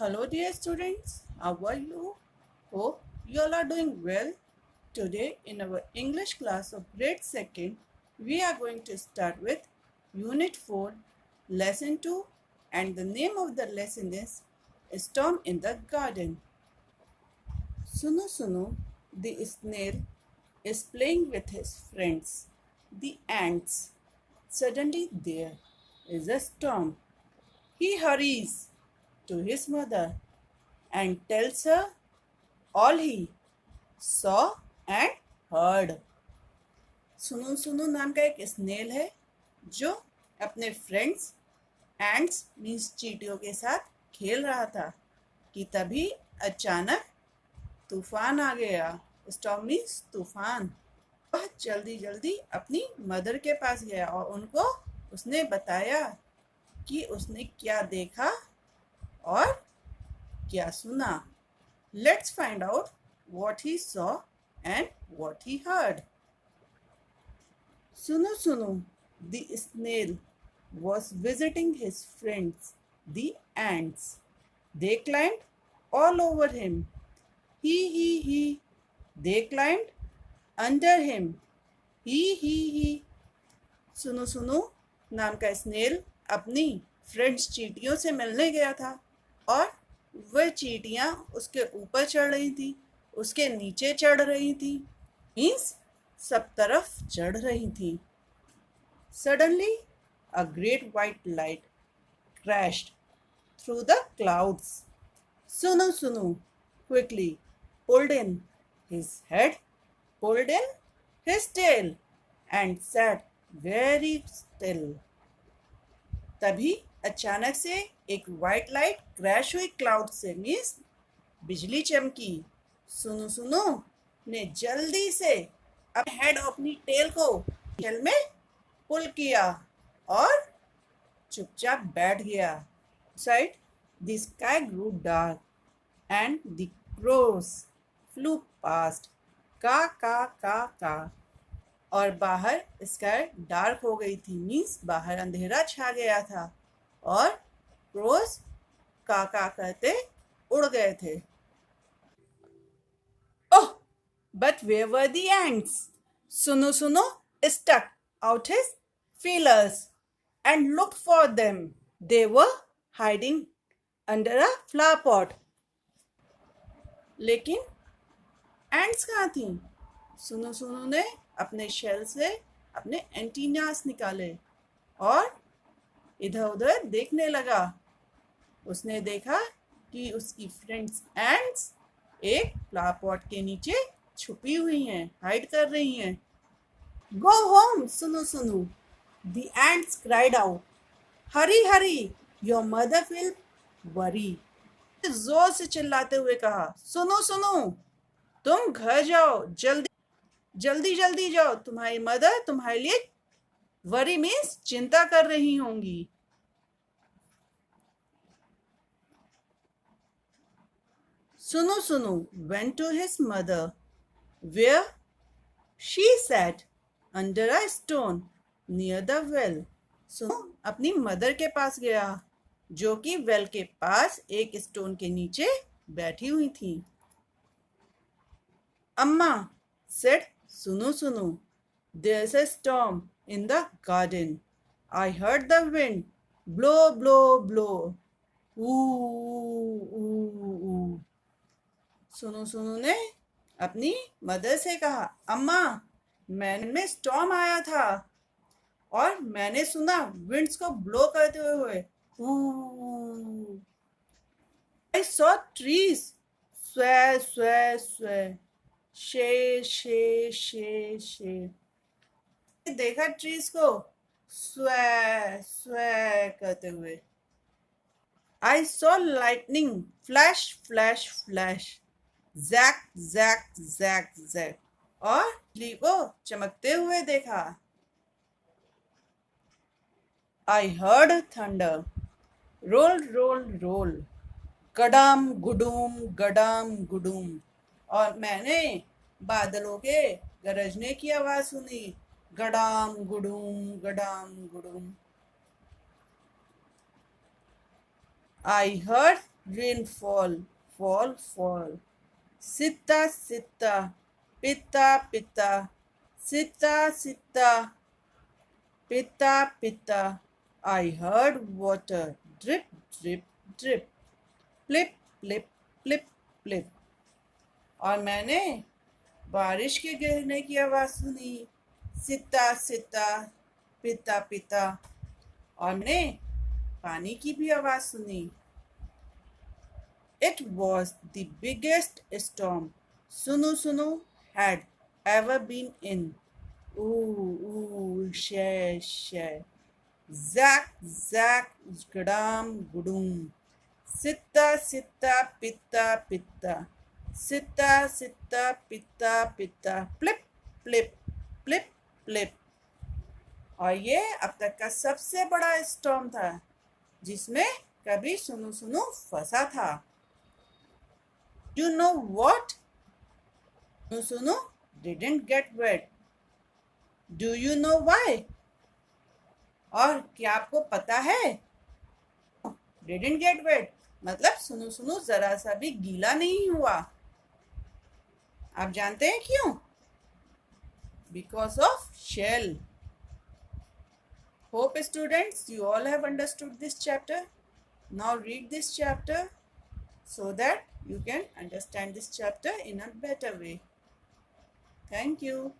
Hello, dear students. How are you? Hope you all are doing well. Today, in our English class of grade 2nd, we are going to start with Unit 4, Lesson 2, and the name of the lesson is Storm in the Garden. Suno Suno, the snail, is playing with his friends, the ants. Suddenly, there is a storm. He hurries to his mother and tells her all he saw and heard. सुनो सुनो नाम का एक snail है जो अपने friends ends means चींटियों के साथ खेल रहा था कि तभी अचानक तूफान आ गया। स्टॉर्म मीन्स तूफान। वह जल्दी जल्दी अपनी मदर के पास गया और उनको उसने बताया कि उसने क्या देखा और क्या सुना। Let's find out what he saw and what he heard. Suno Suno, the snail, was visiting his friends, the ants. They climbed all over him. He. They climbed under him. He. सुनो सुनो नाम का snail अपनी friends चींटियों से मिलने गया था और वह चींटियां उसके ऊपर चढ़ रही थी, उसके नीचे चढ़ रही थी, मीन्स सब तरफ चढ़ रही थी। Suddenly a great white light crashed through the clouds. Sunu Sunu quickly pulled in his head, pulled in his tail, and sat very still. तभी अचानक से एक वाइट लाइट क्रैश हुई क्लाउड से, मीन्स बिजली चमकी। सुनो सुनो ने जल्दी से अपने हेड और अपनी टेल को टेल में पुल किया और चुपचाप बैठ गया। Side the sky grew dark and the crows flew past. का और बाहर स्काई डार्क हो गई थी, मीन्स बाहर अंधेरा छा गया था और क्रोस का करते उड़ गए थे। ओह, but where were the ants? Sunu Sunu stuck out his feelers and looked for them. They were hiding under a flower pot. लेकिन एंट्स कहाँ थी? सुनो सुनो ने अपने शेल से अपने एंटीनास निकाले और इधर उधर देखने लगा। उसने देखा कि उसकी फ्रेंड्स एंट्स एक फ्लावर पॉट के नीचे छुपी हुई हैं, हाइड कर रही हैं। गो होम सुनो सुनो, the ants cried out. Hari Hari, your mother will worry. जोर से चिल्लाते हुए कहा, सुनो सुनो तुम घर जाओ, जल्दी जल्दी जल्दी जाओ, तुम्हारी मदर तुम्हारे लिए वरी मीन्स चिंता कर रही होंगी। Sunu Sunu went to his mother, where she sat under a stone near the well. सुनो अपनी मदर के पास गया जो कि वेल के पास एक स्टोन के नीचे बैठी हुई थी। अम्मा said Sunu Sunu, there's a storm in the garden. I heard the wind blow. Ooh. सुनो सुनो ने अपनी मदर से कहा, अम्मा मैंने स्टॉर्म आया था और मैंने सुना विंड्स को ब्लो करते हुए। आई सॉ ट्रीज स्वे शे। देखा ट्रीज को स्वे करते हुए। आई सॉ लाइटनिंग फ्लैश जैक और बिजली को चमकते हुए देखा। आई हर्ड थंडर रोल गडाम गुडूम। और मैंने बादलों के गरजने की आवाज सुनी, गडाम गुडूम। I heard Rain fall, fall, fall. Sita, sita, pita, pita. Sita, sita, pita, pita. I heard water drip, drip, drip. Plip, plip, plip, plip. और मैंने बारिश के गिरने की आवाज सुनी। सिता सिता, पिता पिता। और मैंने पानी की भी आवाज सुनी। It was the biggest storm Sunu Sunu had ever been in. Ooh, ooh, share, share. Zack, zack, gudam, gudum. Sitta, sitta, pitta, pitta. Sitta, sitta, pitta, pitta. Plip, plip, plip, plip. और ये अब तक का सबसे बड़ा storm था जिसमें कभी सुनु सुनु फंसा था। You know what? Sunu Sunu didn't get wet. Do you know why? और क्या आपको पता है? Didn't get wet मतलब सुनु सुनु जरा सा भी गीला नहीं हुआ। आप जानते हैं क्यों? Because of shell. Hope students you all have understood this chapter. Now read this chapter so that you can understand this chapter in a better way. Thank you.